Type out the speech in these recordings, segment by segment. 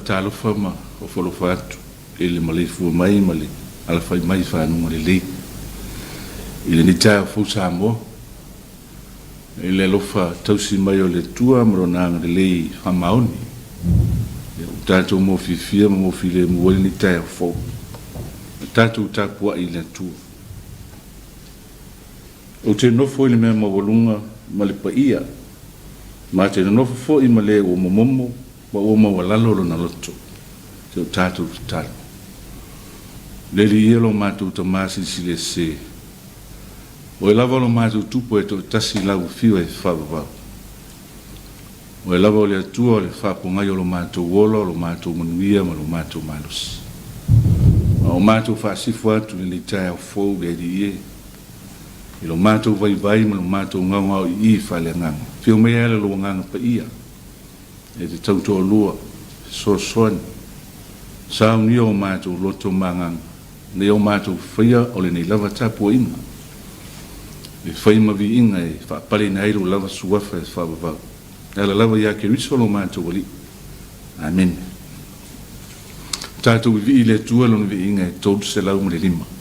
talofa ma o folofa atu ele malefu mai male ala fai mai fa no le ile ni Taeao fu Samoa ile lofa tausi mai o le tua mrona le famaoni tatu mo fifia mo file mo ni Taeao fu tatu Tapua'iga tu o te no foi le memo volunga ma le paia ma te no foi ma le o momomo wa o ma wala lo na loto te tatu tatu le yelo ma tu tomasi sile se o lava lo ma tu tupo e to tasi la u fio e fa va o lava le tu le fa po ngai lo ma tu wolo lo ma tu munia ma lo ma tu malos o ma tu fa si fo tu le Taeao fo be di e lo ma tu vai ma lo ma tu ngau I fa le ngang fio me ele lo ngang pa ia e te tau to lua so son sa ni o ma tu lo to mangang ne o ma tu fia o le nei lava Tapua'iga e fai ma vi inga e fa pale nei lo lava suafa e fa va ela lava ya ke riso lo ma tu wali amen tatu vi le tua lo vi inga e todo se la le lima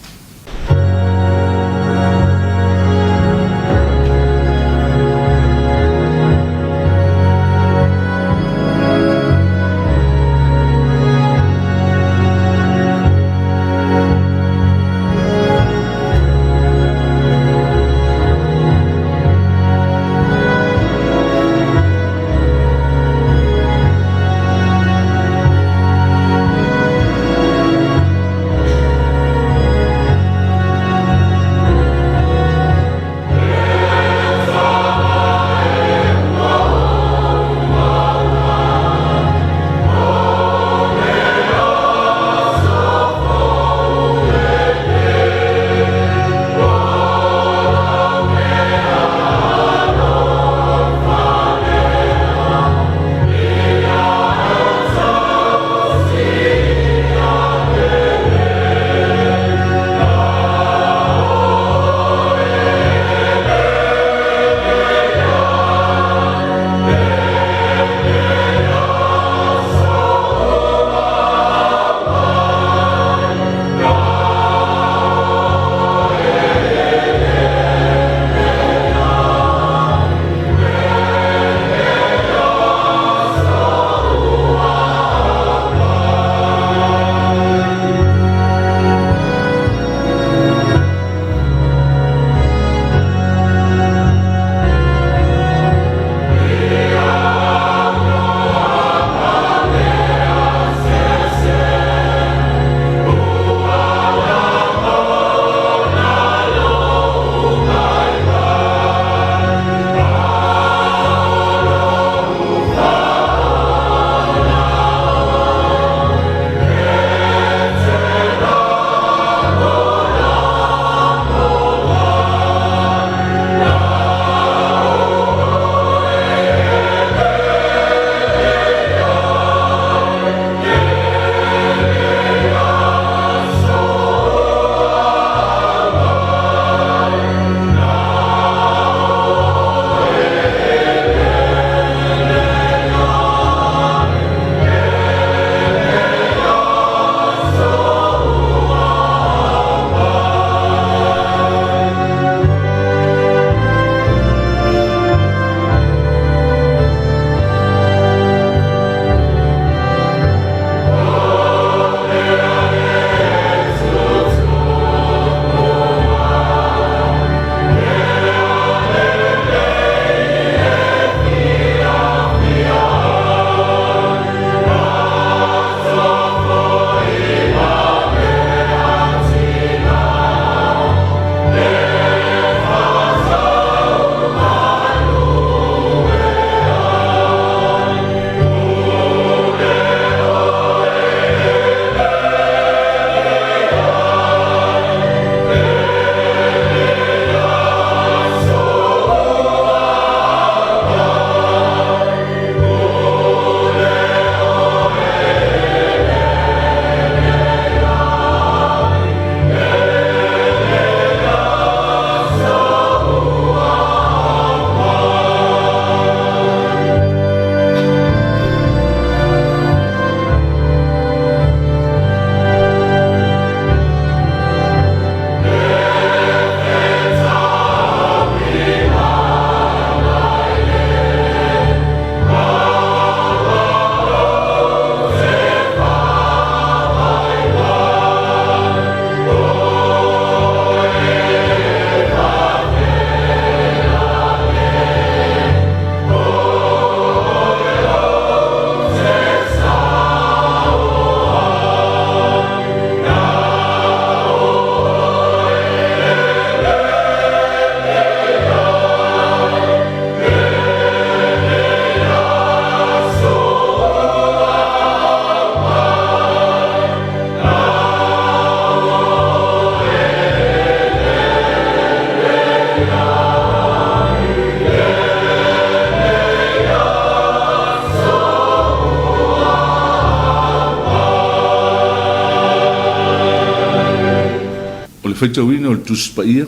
le faitauina o le tusi paia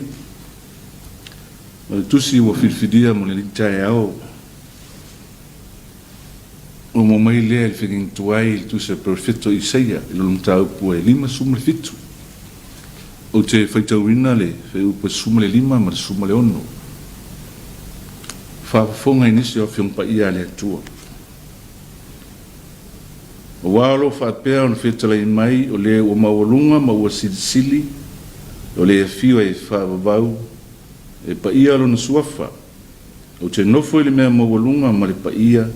o le tusi ua filifilia mo le Taeao o mo mai lea le fegigituai le tusi profeto Isaia i lona mataupu e 5 suma le fitu o te faitauina le feupa suma le 5 ma le suma le 6 faafofoga inisi o fiong paia le atua o walo faapea ona fetalai mai o le ua maualuga ma ua silisili o le afio e faavavau e paia lona suafa o te nofo i le mea maualuga ma le paia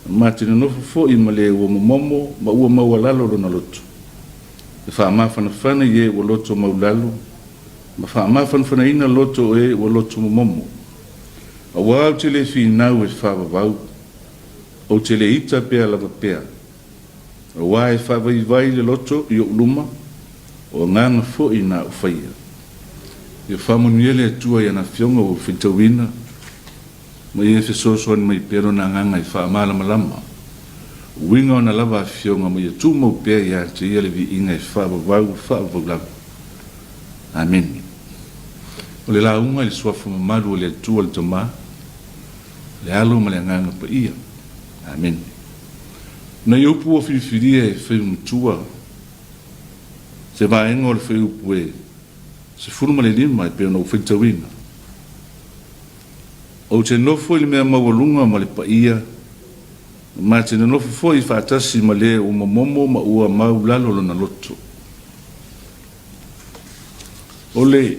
ma te nofo foʻi ma le ua momomo ma ua maualalo lona loto e faamafanafana i e ua loto maulalo ma faamafanafanaina loto e ua loto momomo auā o te lē finau e faavavau o te lē ita pea lava pea auā e faavaivai le loto i oʻu luma o ngaga foʻi na ufaia ia faamonuia le atua ia na fioga o feitauina ma ia fesoasoani mai pea lona agaga i faamalamalama uiga ona lava afioga ma ia tumau pea iā te ia le viiga e faavavau faavaulaga amen o le lauga i le suafa mamalu o le atua le tamā le alo ma le agaga paia amen na iupu o filifilia e faiumatua se vaenga o le faiupu e se fulu ma le 5 e pea ona ufeitauina o te nofo i le mea maualuga ma le paia ma te nofo foʻi i faatasi ma lē ua momomo ma ua maulalo lona loto o le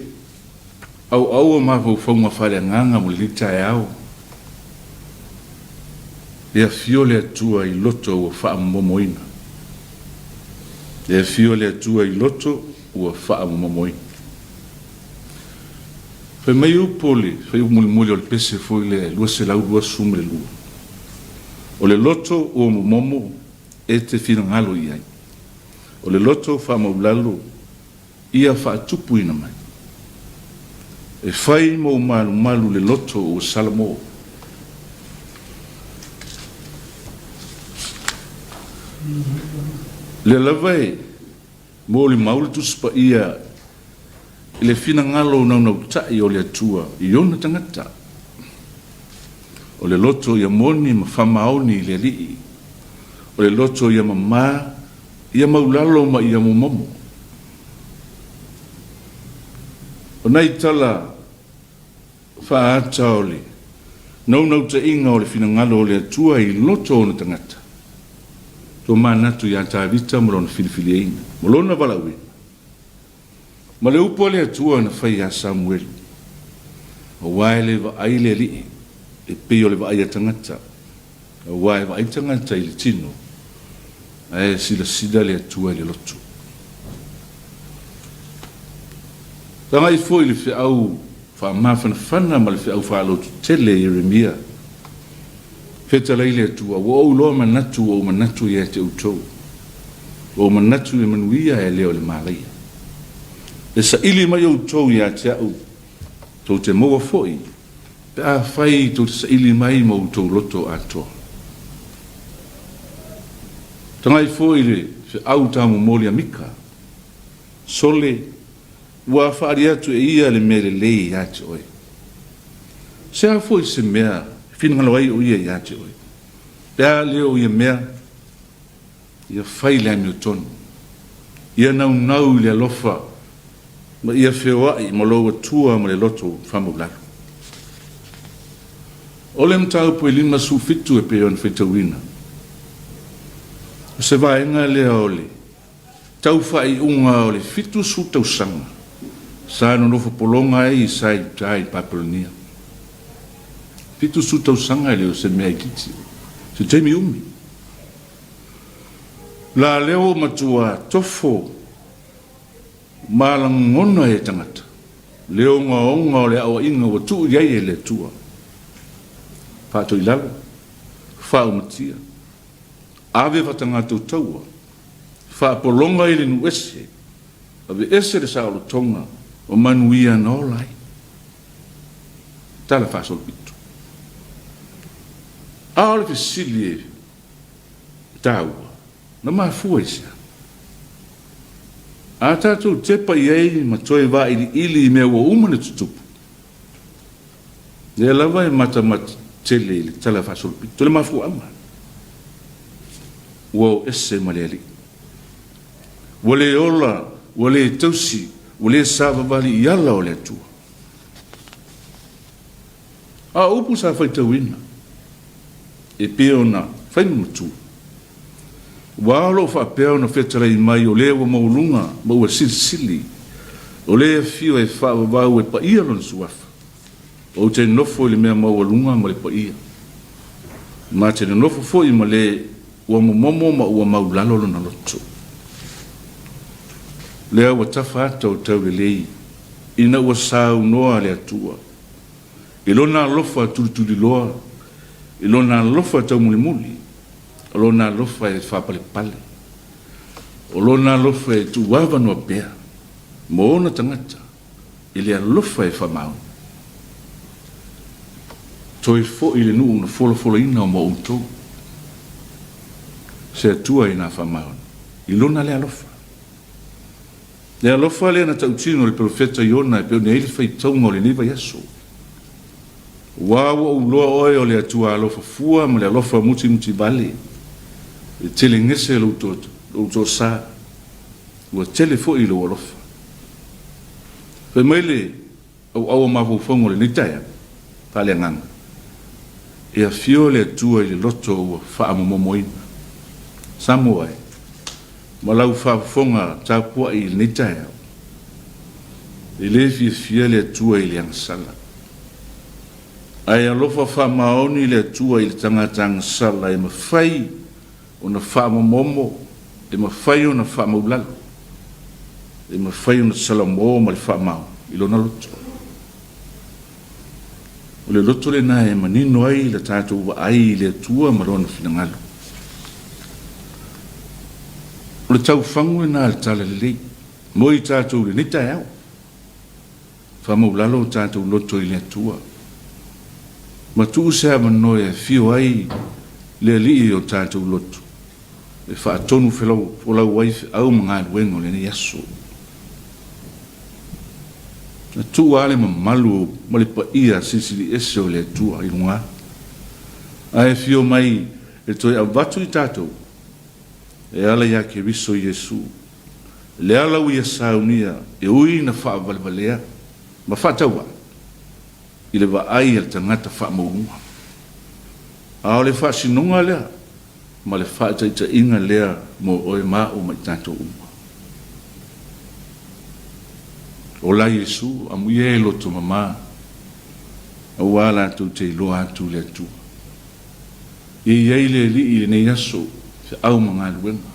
auaua mafaufauga faaleagaga mo le litaeao ia fio le atua i loto ua faamomomoina ia fio le atua i loto ua faamomomoina fai mai upo le fai umulimuli o le pese foi le 2 suma le 2 o le loto ua momomo e te finagalo i ai o le loto faamaulalo ia faatupuina mai e fai mo malumalu le loto ua salamo le lava e mo le mau le tusi paia i le finagalo nautaʻi o le atua i ona tagata o le loto ia moni ma faamaoni i le alii o le loto ia mamā ia maulalo ma ia momomo o nai tala faata o le nautaʻiga o le finagalo o le atua i loto ona tagata to manatu ia tavita mo lona filifiliaina mo lona valauina ma le upu le atua na fai a Samuel o wae le vaai le alii e pei o le vaai a tangata o wae vaai tangata i le tino e sila le atua i le lotu tanga i foi le whiau whaamafanafana ma le whiau whaalotu tele Yeremia feta le atua o loa manatu o manatu ia te utou o manatu e manuia e leo le malaia e sa ili mai o tou ia te au tau te moa foi pe a fai tau te sa ili mai mo tou loto atoa tangai foi le fe au tamu moli amika sole ua whaari atu e ia le mele lei ia te oi se a foi se mea fina ngalawai o ia te oi pe a leo ia mea ia fai le ami o tonu ia nau le alofa ma ia feoaʻi ma lou atua ma le loto famaulalo o le mataupu e 5 sufitu e pei ona feitauina o se vaega lea o le taufaaiʻuga o le 7 sutausaga sa nonofo pologa ai sa i papolonia 7 sutausaga e leo se mea ikiti se taimi umi la leo matua tofo malangona e tangata leo ngaonga o le awainga wa tuu iai e le tua fato ilalo fa umatia ave vatangata utaua fa polonga ili nuese ave ese le sao tonga o manuia no lai tala fa sol pitu aole fisili taua na mafua isa A tātou te pa iei ma toi wā ili mea ua umane tutupu. Le lava e mata tele le tala whasolpi. Tole mafu ama. Ua o ese ma le ali. Wale ola, wale tausi, wale sāwa wali i ala o le atua. A upu sa whai tauina. E peo na whai mutu. Walo fa peo na whetara i mai o lewa maulunga, ma ua sili. O lea fio e whawa wau e pa ia lona suafa. O te nofo le mea maulunga ma le pa ia. Ma te nofo fo i ma le ua momo ma ua maulalo lona loto. Lea ua tafa ata o tau le lei. Ina ua sau noa le atua. Ilona lofa tulituli loa. Ilona lofa tau muli muli. Ilona lofa e whapale pale. Ilona lofa e tu wawa noa bea. Moona tangata. Ilea lofa e whamau. Toi fo ile nuu na folo ina o mo untou. Se atua ina whamau. Ilona lea lofa. Lea lofa lea na tautino le profeta Iona e peo ne ili fai taunga o le niva yaso. Wawa u loa oe o le atua alofa fua ma le alofa muti bale. E tele ngese lo uto sa. Ua tele fo ilo alofa. Fe meile au awa mafu fongo le nitaya. Pale nganga. E a fio le atua i le loto ua faa momoina. Samoa e. Malau faa fonga Tapua'iga i le Taeao. E le fia le atua i le angasala. Ai alofa faa maoni le atua i le tangata angasala e mawhai o na faa momo, e mawhai o na faa maulalo. E mawhai o na salamo ma le faa mao, i lona loto. O le loto le na e manino ai le tātou wa ai le atua ma lona finangalo. O le tau whangu e nā le tala le lei. Mo i tātou le ni Taeao. Whamaulalo o tātou loto i le atua. Ma tuu sea manoe e fio ai le li o tātou loto. E wha atonu whelau o lau waife au mga luengo le ni aso. Na tuu ale ma malu ma le pa ia sisili ese o le atua i lunga. A e fio mai e toi au vatu i tātou. E ala ia ke riso Yesu. Le ala uia saunia e ui na wha valvalea. Ma wha taua. I le wa ai al tangata wha maunga. A o le wha sinonga lea. Ma le wha taita inga lea mo oe maa o mai tato uma. O la Yesu a muie e loto mama. A wala tu te loa atu le atu. I iei le li i le ne yaso. Se au mga luenga.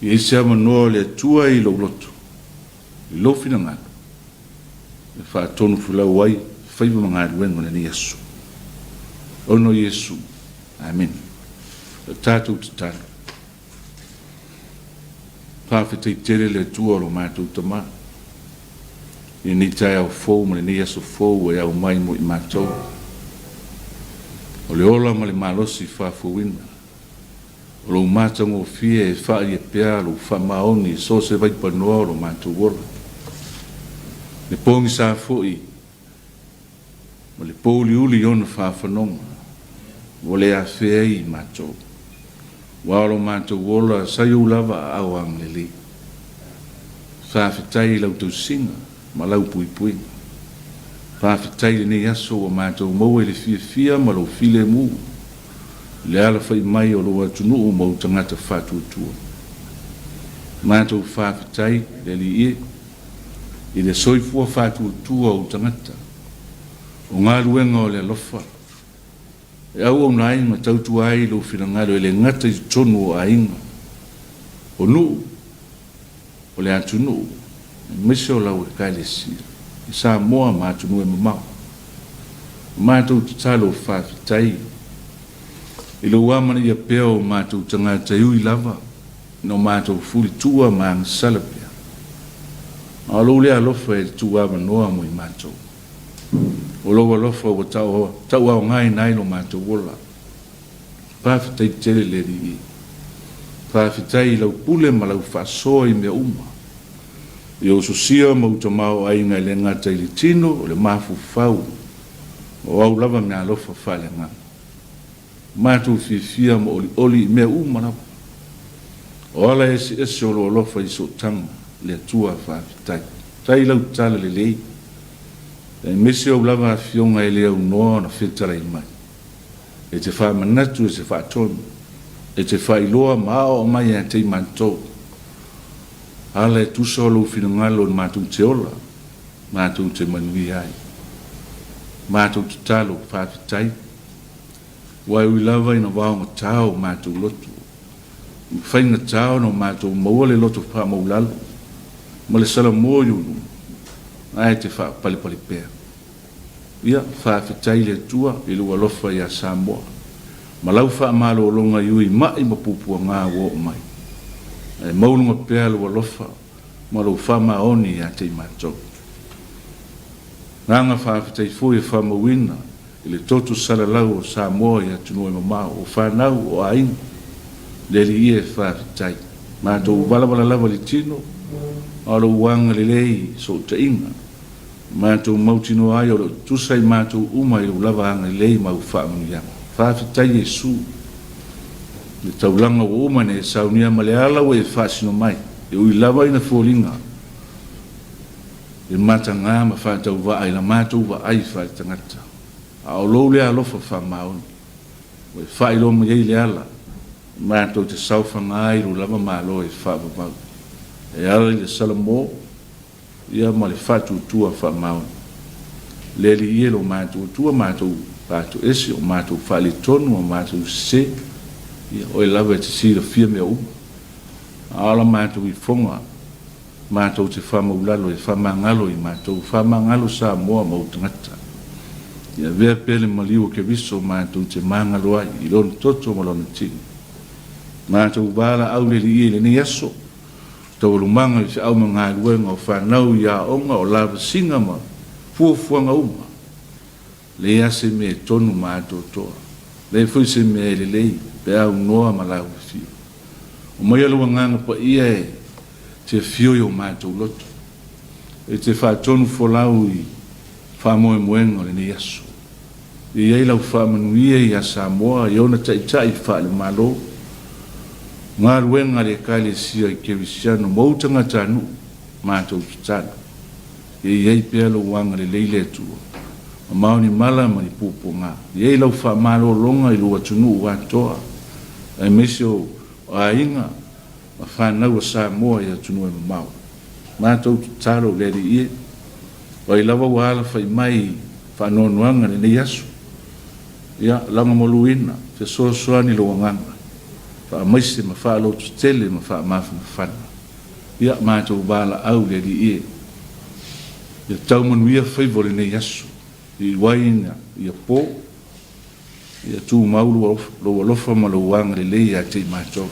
I ese ama noa le atua i lo loto. I lo fina ngana. E wha tonu fulau wai, whaiva mga luenga le ni Yesu. Ono Yesu. Amen. Tātou te tātou. Pāwhetei tere le atua lo mātou tama. I ni Taeao fōu ma le ni Yesu fōu e au mai mo i mātou. O le ola ma le malosi whāwhauina. O lo mātango fie e wha i e pia lo wha maoni so se vai panoa lo mātou wora. Le pōngi sā fōi. Ma le pōli uli ona whāwhanonga. O le a whea i mātou. Wa lo mātou wora sai ulava au ang le li. Whāwhetai lau tau singa. Ma lau pui pui. Whāwhetai le ne aso o mātou mau e le fia ma lo file mu. Le ala fai mai o loa tunu o mau tangata whātua tua. Mātou whāwhetai le li e. I le soifua whātua tua o tangata. O ngā ruenga o le alofa. E au au nai ma tautu ai lo whirangaro e le ngata i tonu o ainga. O nuu. O le atu nuu. Mese o lau e kai le sira. I Samoa mātunu e mamau. Mātou tatalo whāwhetai. I lo wamana ia peo mātou tangata iui lava. No mātou furi tua maang salapia. A lo lea lofa e tua manoa mo i mātou. O loa lofa o tau au ngai nai lo mātou wola. Pāwhetai tere le ri. Pāwhetai lau pule ma lau whasoa i mea uma. Yo susia mo utamao ai ngai le ngata ili tino o le mafu fau o au lava mea lofa fale ngā mātou fifia mo oli mea umana o ala esi o lo lofa i so tanga le atua whaafitai tai lau tala le lei e mesi o lava a fionga e lea unoa na whetara i mai e te wha manatu e te wha tonu e te wha iloa mao o mai a te mantou ala e tusa o lo finangalo na mātou te ola mātou te manui ai mātou te talo whaafitai wai ui lava ina waonga tau mātou lotu whainga tau no mātou maua le lotu wha maulalo ma le sala moyo ai te wha pali pēr ia whaafitai le tua i lua lofa ia Samoa ma lau wha malo o longa iui mai ma pupua ngā wo mai e maulunga pēr lua lofa ma lau wha maoni ia te mātou Nanga whaafitai fui e whamawina i le totu salalau o Samoa i atunua i mamau o whanau o aina le li e whaafitai mātou walawala lava li tino alo wanga le lei so te inga mātou mautino ai o tusai mātou uma i lava anga lei mau whaamanianga whaafitai e su le taulanga o uma ne saunia ma le ala o e whaasino mai e ui lava ina fōlinga e mata ngā ma whātau wa ai la mātou wa ai whai tangata. A o lou lea lofa wha maoni. O e whai loma iei le ala. Mātou te sauwha ngā iru lava mālo e wha wabau. E ala i le salamo, ia ma le whātu tua wha maoni. Le li ie lo mātou tua mātou pātou esi o mātou whali tonu o mātou se. Ia o e lava e te sira fia mea uma. Ala mātou i whonga. Mātou te whamaulalo e whamangalo i mātou whamangalo Samoa mau tangata. Ia vea pele maliu ke viso mātou te mangalo ai i lona toto malona tini. Mātou wala au le li le ni aso. Tau lumanga i se au mga luenga o whanau i a onga o lava singa ma fuafuanga uma. Le ase me tonu mātou toa. Le fui se me le lei pe au noa malau fio. O mai alua nganga pa ia e te fio o mātou loto. E te whātonu wholau i whamoe moenga le ni aso. I ei lau whamanuia i a Samoa, i ona tai whaale malo. Ngā ruenga le kaile sia i kevisiano, mautanga tānu, mātou tānu. I ei pēa lo wanga le leile atua. A maoni mala mani pupo ngā. I ei lau whamalo longa i lua tunu ua toa. E mesio a inga, ma whanau a Samoa i atunua i mamau. Mātou taro le li ie. Wai lawa wala whai mai whanonuanga le nei asu. Ia, langa moluina, te soasoani lo wanganga. Wha maise ma wha alotu tele ma wha mafi ma whana. Ia, mātou wala au le li ie. Ia taumanuia whaivo le nei asu. I waina, ia pō. Ia tū maulu lo alofa ma lo wanga le lei a te mātou.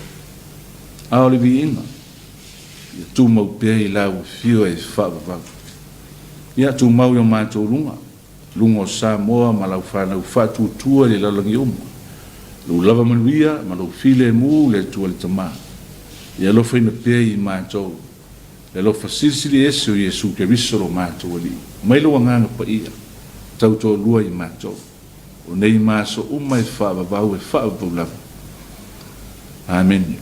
Ao le viinga. Ia tū mau pēa i lau fio e whaavavau. Ia tū mau i o mātou lunga. Lunga o Samoa ma lau whanau whātutua le lalangi uma. Lau lava manuia ma lau file mū le tua le tamā. Ia lofa ina pēa i mātou. Ia lofa sirisiri ese o Iesu ke risoro mātou ali. Mai lo nganga pa ia. Tauto lua i mātou. O nei māso uma e whaavavau e whaavavau lava. Amen.